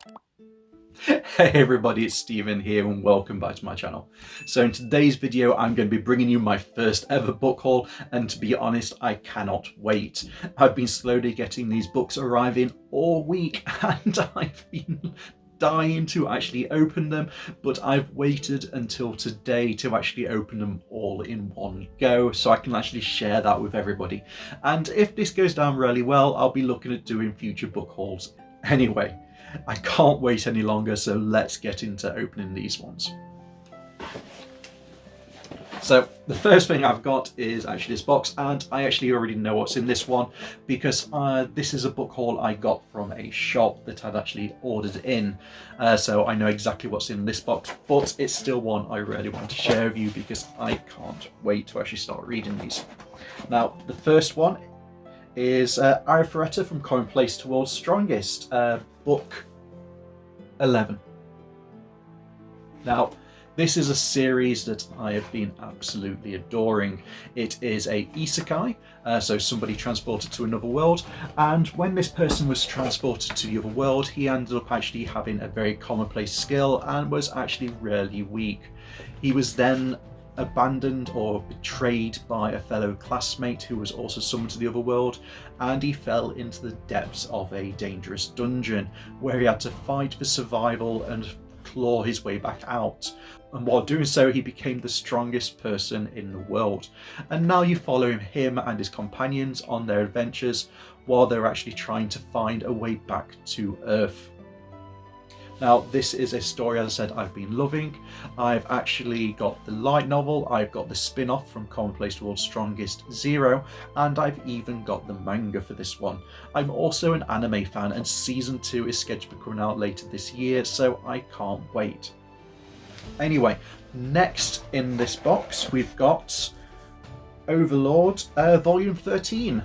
Hey everybody, it's Steven here and welcome back to my channel. So in today's video I'm going to be bringing you my first ever book haul, and to be honest I cannot wait. I've been slowly getting these books arriving all week and I've been dying to actually open them, but I've waited until today to actually open them all in one go so I can actually share that with everybody. And if this goes down really well, I'll be looking at doing future book hauls anyway. I can't wait any longer, so let's get into opening these ones. So the first thing I've got is actually this box, and I actually already know what's in this one because this is a book haul I got from a shop that I'd actually ordered in. So I know exactly what's in this box, but it's still one I really want to share with you because I can't wait to actually start reading these. Now, the first one is Arifureta from Commonplace to World's Strongest, book 11. Now, this is a series that I have been absolutely adoring. It is a isekai, so somebody transported to another world, and when this person was transported to the other world, he ended up actually having a very commonplace skill and was actually really weak. He was then abandoned or betrayed by a fellow classmate who was also summoned to the other world, and he fell into the depths of a dangerous dungeon where he had to fight for survival and claw his way back out. And while doing so, he became the strongest person in the world. And now you follow him and his companions on their adventures while they're actually trying to find a way back to Earth. Now, this is a story, as I said, I've been loving. I've actually got the light novel, I've got the spin-off from Commonplace to World's Strongest Zero, and I've even got the manga for this one. I'm also an anime fan, and season 2 is scheduled to be coming out later this year, so I can't wait. Anyway, next in this box we've got Overlord, volume 13.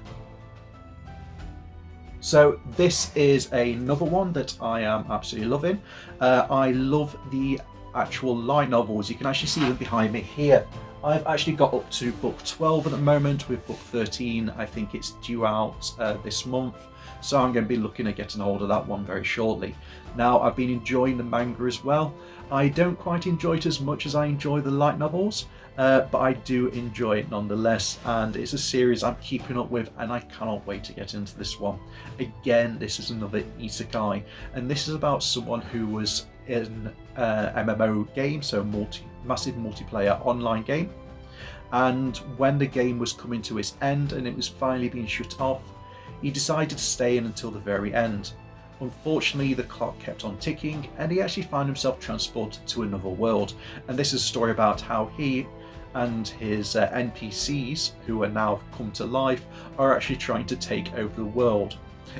So this is another one that I am absolutely loving. I love the actual light novels. You can actually see them behind me here. I've actually got up to book 12 at the moment, with book 13 I think it's due out this month, so I'm going to be looking at getting hold of that one very shortly. Now, I've been enjoying the manga as well. I don't quite enjoy it as much as I enjoy the light novels, but I do enjoy it nonetheless, and it's a series I'm keeping up with and I cannot wait to get into this one. Again, this is another isekai, and this is about someone who was in MMO game, so massive multiplayer online game, and when the game was coming to its end and it was finally being shut off, he decided to stay in until the very end. Unfortunately, the clock kept on ticking and he actually found himself transported to another world, and this is a story about how he and his NPCs, who are now come to life, are actually trying to take over the world.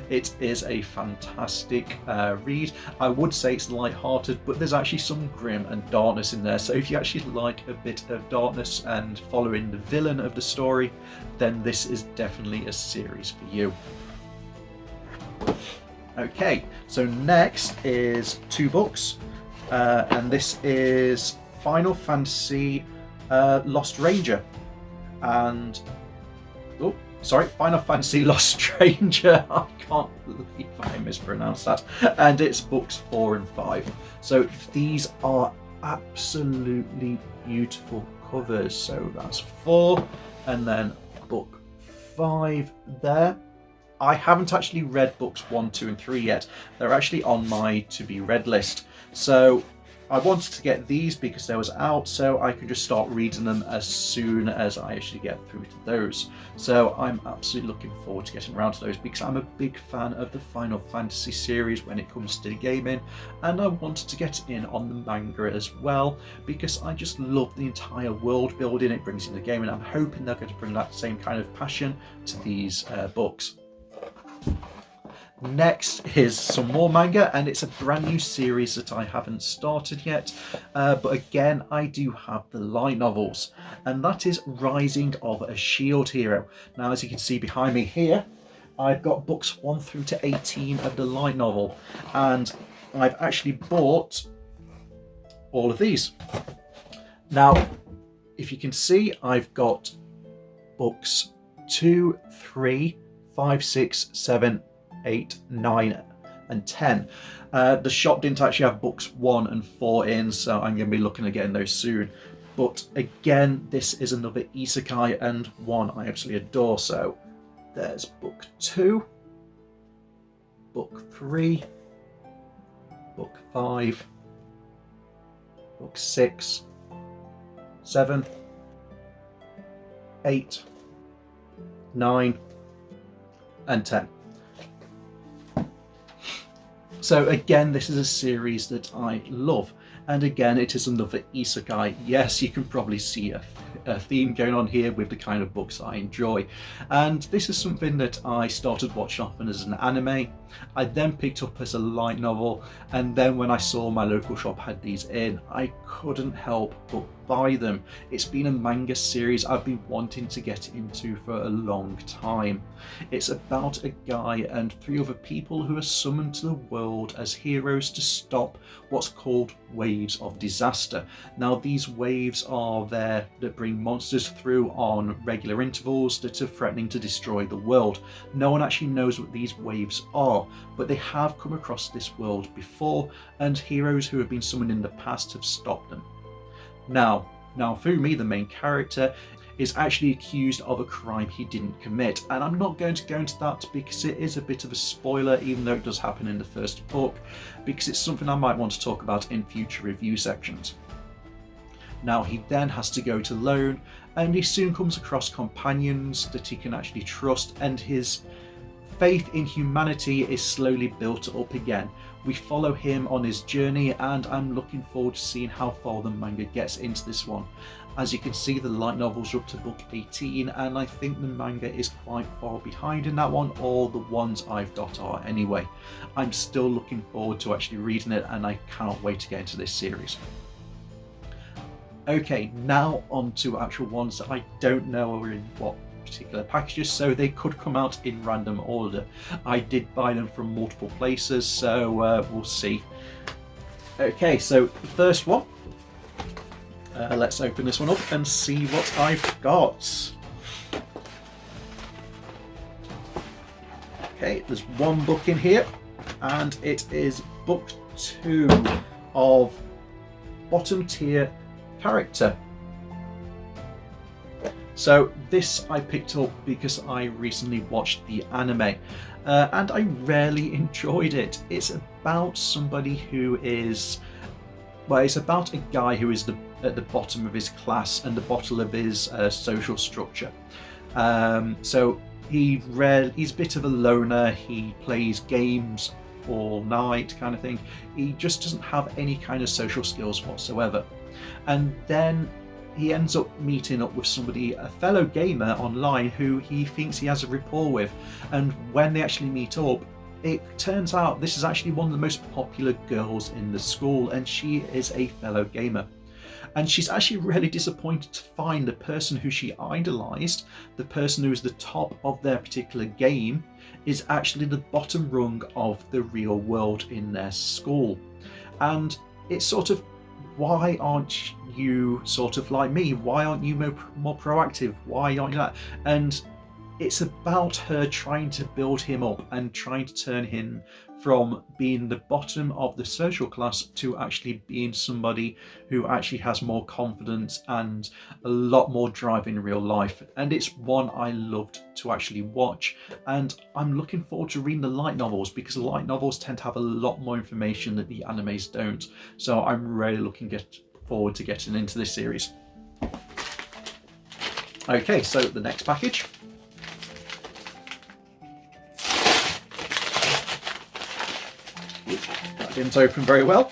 It is a fantastic read. I would say it's light-hearted, but there's actually some grim and darkness in there, so if you actually like a bit of darkness and following the villain of the story, then this is definitely a series for you. Okay, so next is two books, and this is Final Fantasy Lost Ranger and Final Fantasy Lost Stranger. I can't believe I mispronounced that. And it's books 4 and 5. So these are absolutely beautiful covers. So that's 4, and then book 5 there. I haven't actually read books 1, 2 and 3 yet. They're actually on my to be read list. So I wanted to get these because they was out, so I could just start reading them as soon as I actually get through to those. So I'm absolutely looking forward to getting around to those because I'm a big fan of the Final Fantasy series when it comes to gaming, and I wanted to get in on the manga as well because I just love the entire world building it brings in the game, and I'm hoping they're going to bring that same kind of passion to these books. Next is some more manga, and it's a brand new series that I haven't started yet, but again I do have the light novels, and that is Rising of a Shield Hero. Now, as you can see behind me here, I've got books 1 through to 18 of the light novel, and I've actually bought all of these. Now, if you can see, I've got books 2, 3, 5, 6, 7, 8, 9 and 10. The shop didn't actually have books 1 and 4 in, so I'm going to be looking at getting those soon. But again, this is another isekai and one I absolutely adore. So there's book 2, book 3, book 5, book 6, 7, 8, 9, and 10. So again, this is a series that I love. And again, it is another isekai. Yes, you can probably see a theme going on here with the kind of books I enjoy. And this is something that I started watching often as an anime. I then picked up as a light novel, and then when I saw my local shop had these in, I couldn't help but buy them. It's been a manga series I've been wanting to get into for a long time. It's about a guy and 3 other people who are summoned to the world as heroes to stop what's called waves of disaster. Now, these waves are there that bring monsters through on regular intervals that are threatening to destroy the world. No one actually knows what these waves are, but they have come across this world before, and heroes who have been summoned in the past have stopped them. Now Fumi, the main character, is actually accused of a crime he didn't commit, and I'm not going to go into that because it is a bit of a spoiler, even though it does happen in the first book, because it's something I might want to talk about in future review sections. Now he then has to go it alone, and he soon comes across companions that he can actually trust, and his faith in humanity is slowly built up again. We follow him on his journey, and I'm looking forward to seeing how far the manga gets into this one. As you can see, the light novels are up to book 18, and I think the manga is quite far behind in that one, or the ones I've got are anyway. I'm still looking forward to actually reading it, and I cannot wait to get into this series. Okay, now on to actual ones that I don't know are in what particular packages, so they could come out in random order. I did buy them from multiple places, so we'll see. Okay, so the first one, let's open this one up and see what I've got. Okay, there's one book in here, and it is book 2 of Bottom Tier Character. So this I picked up because I recently watched the anime, and I really enjoyed it. It's about somebody who is, well, it's about a guy who is at the bottom of his class and the bottom of his social structure. So he's a bit of a loner. He plays games all night kind of thing. He just doesn't have any kind of social skills whatsoever. And then he ends up meeting up with somebody, a fellow gamer online, who he thinks he has a rapport with. And when they actually meet up, it turns out this is actually one of the most popular girls in the school, and she is a fellow gamer. And she's actually really disappointed to find the person who she idolized, the person who is the top of their particular game, is actually the bottom rung of the real world in their school. And it's sort of, why aren't you sort of like me? Why aren't you more proactive? Why aren't you that? And it's about her trying to build him up and trying to turn him from being the bottom of the social class to actually being somebody who actually has more confidence and a lot more drive in real life. And it's one I loved to actually watch, and I'm looking forward to reading the light novels, because the light novels tend to have a lot more information that the animes don't. So I'm really looking forward to getting into this series. Okay, so the next package. That didn't open very well.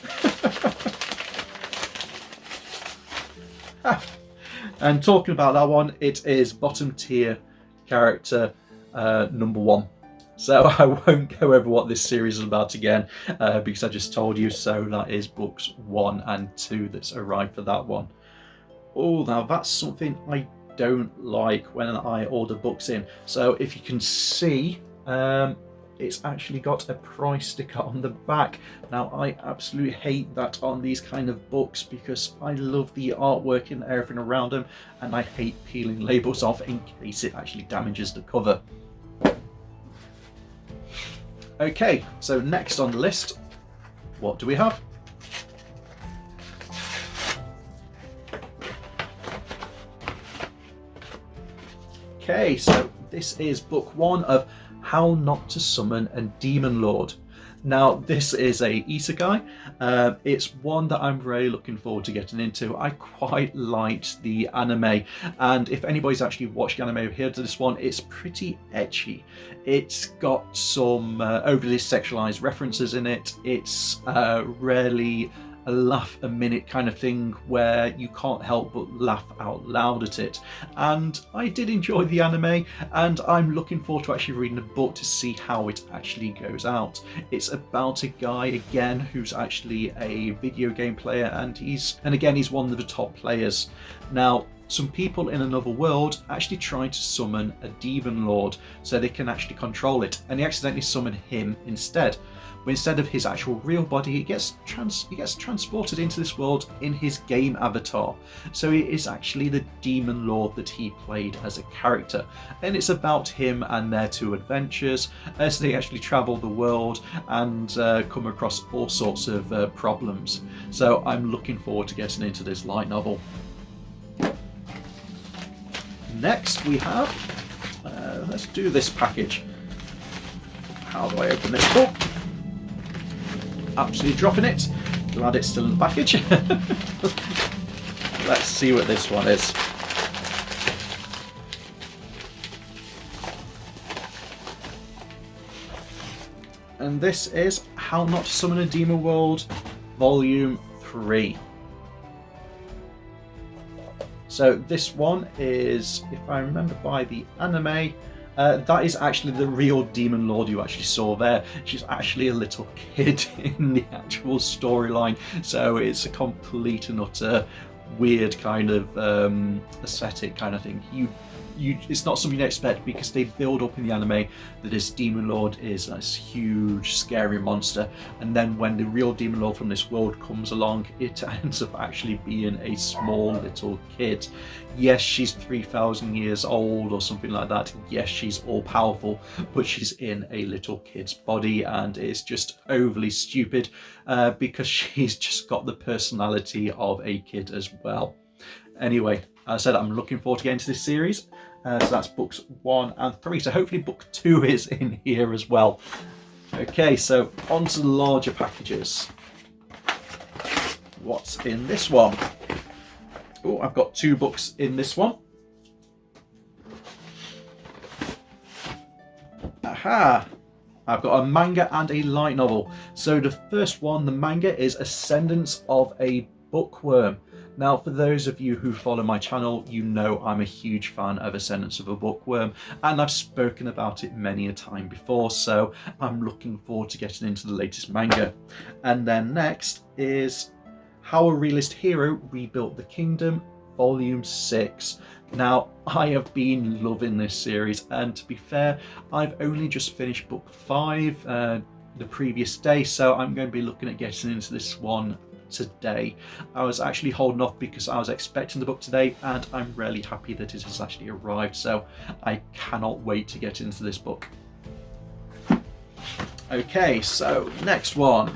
And talking about that one, it is Bottom Tier Character number 1. So I won't go over what this series is about again, because I just told you. So that is books 1 and 2 that's arrived for that one. Oh, now that's something I don't like when I order books in. So if you can see, it's actually got a price sticker on the back. Now, I absolutely hate that on these kind of books, because I love the artwork and everything around them, and I hate peeling labels off in case it actually damages the cover. Okay, so next on the list, what do we have? Okay, so this is book 1 of How Not to Summon a Demon Lord. Now, this is a isekai. It's one that I'm really looking forward to getting into. I quite liked the anime, and if anybody's actually watched anime or heard of this one, it's pretty ecchi. It's got some overly sexualized references in it. It's rarely a laugh a minute kind of thing where you can't help but laugh out loud at it. And I did enjoy the anime, and I'm looking forward to actually reading the book to see how it actually goes out. It's about a guy again who's actually a video game player, and he's one of the top players. Now, some people in another world actually try to summon a demon lord so they can actually control it, and they accidentally summon him instead. But instead of his actual real body, he gets transported into this world in his game avatar. So it is actually the demon lord that he played as a character, and it's about him and their 2 adventures as they actually travel the world and come across all sorts of problems. So I'm looking forward to getting into this light novel. Next we have, let's do this package. How do I open this book? Absolutely dropping it. Glad it's still in the package. Let's see what this one is. And this is How Not to Summon a Demon World, Volume 3. So this one is, if I remember by the anime, that is actually the real demon lord you actually saw there. She's actually a little kid in the actual storyline, so it's a complete and utter weird kind of aesthetic kind of thing. It's not something you expect, because they build up in the anime that this demon lord is this huge scary monster, and then when the real demon lord from this world comes along, it ends up actually being a small little kid. Yes, she's 3,000 years old or something like that. Yes, she's all powerful, but she's in a little kid's body, and it's just overly stupid because she's just got the personality of a kid as well. Anyway, as I said, I'm looking forward to getting into this series. So that's books 1 and 3. So hopefully book 2 is in here as well. Okay, so on to the larger packages. What's in this one? Oh, I've got 2 books in this one. Aha! I've got a manga and a light novel. So the first one, the manga, is Ascendance of a Bookworm. Now, for those of you who follow my channel, you know I'm a huge fan of Ascendance of a Bookworm, and I've spoken about it many a time before, so I'm looking forward to getting into the latest manga. And then next is How a Realist Hero Rebuilt the Kingdom, Volume 6. Now, I have been loving this series, and to be fair, I've only just finished book 5 the previous day, so I'm going to be looking at getting into this one today. I was actually holding off because I was expecting the book today, and I'm really happy that it has actually arrived, so I cannot wait to get into this book. Okay, so next one.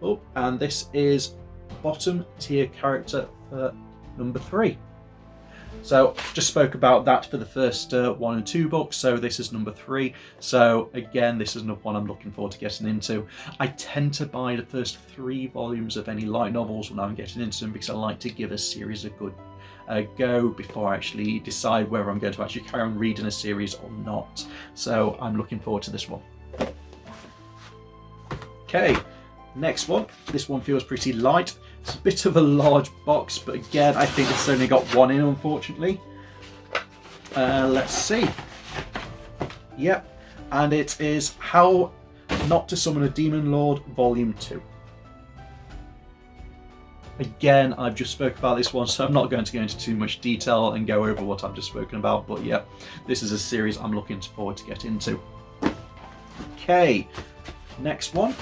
Oh, and this is bottom tier character for number 3. So just spoke about that for the first 1 and 2 books, so this is number 3. So again, this is another one I'm looking forward to getting into. I tend to buy the first 3 volumes of any light novels when I'm getting into them, because I like to give a series a good go before I actually decide whether I'm going to actually carry on reading a series or not. So I'm looking forward to this one. Okay, next one. This one feels pretty light. It's a bit of a large box, but again, I think it's only got 1 in, unfortunately. Let's see. Yep, and it is How Not to Summon a Demon Lord, Volume 2. Again, I've just spoke about this one, so I'm not going to go into too much detail and go over what I've just spoken about, but yeah, this is a series I'm looking forward to get into. Okay, next one.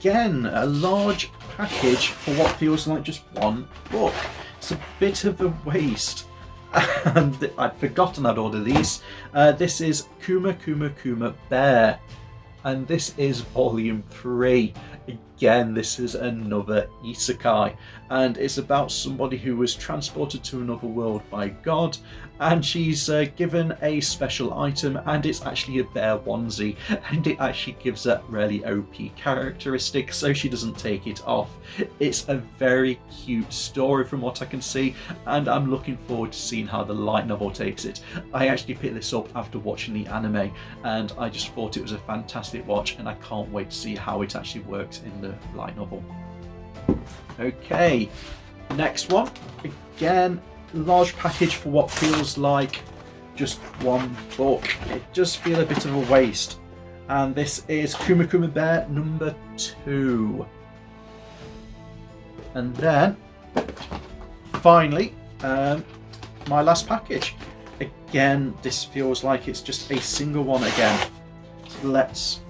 Again, a large package for what feels like just 1 book. It's a bit of a waste. and I'd forgotten I'd ordered these. This is Kuma Bear, and this is volume 3. Again, this is another isekai, and it's about somebody who was transported to another world by God, and she's given a special item, and it's actually a bear onesie, and it actually gives that really OP characteristic, so she doesn't take it off. It's a very cute story from what I can see, and I'm looking forward to seeing how the light novel takes it. I actually picked this up after watching the anime, and I just thought it was a fantastic watch, and I can't wait to see how it actually works in the light novel. Okay, next one. Again, large package for what feels like just one book. It does feel a bit of a waste. And this is Kuma Bear number 2. And then, finally, my last package. Again, this feels like it's just a single one again. So let's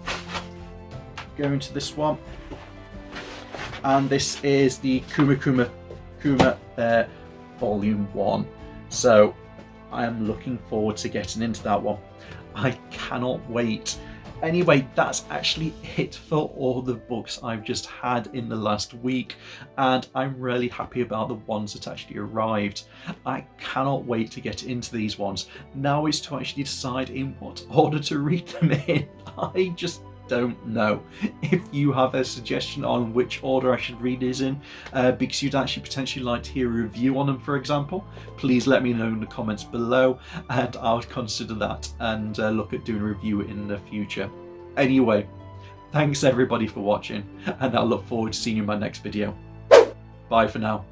go into this one. And this is the Kuma Bear Volume 1. So I am looking forward to getting into that one. I cannot wait. Anyway, that's actually it for all the books I've just had in the last week, and I'm really happy about the ones that actually arrived. I cannot wait to get into these ones. Now is to actually decide in what order to read them in. I just don't know. If you have a suggestion on which order I should read these in, because you'd actually potentially like to hear a review on them, for example, please let me know in the comments below, and I'll consider that and look at doing a review in the future. Anyway, thanks everybody for watching, and I look forward to seeing you in my next video. Bye for now.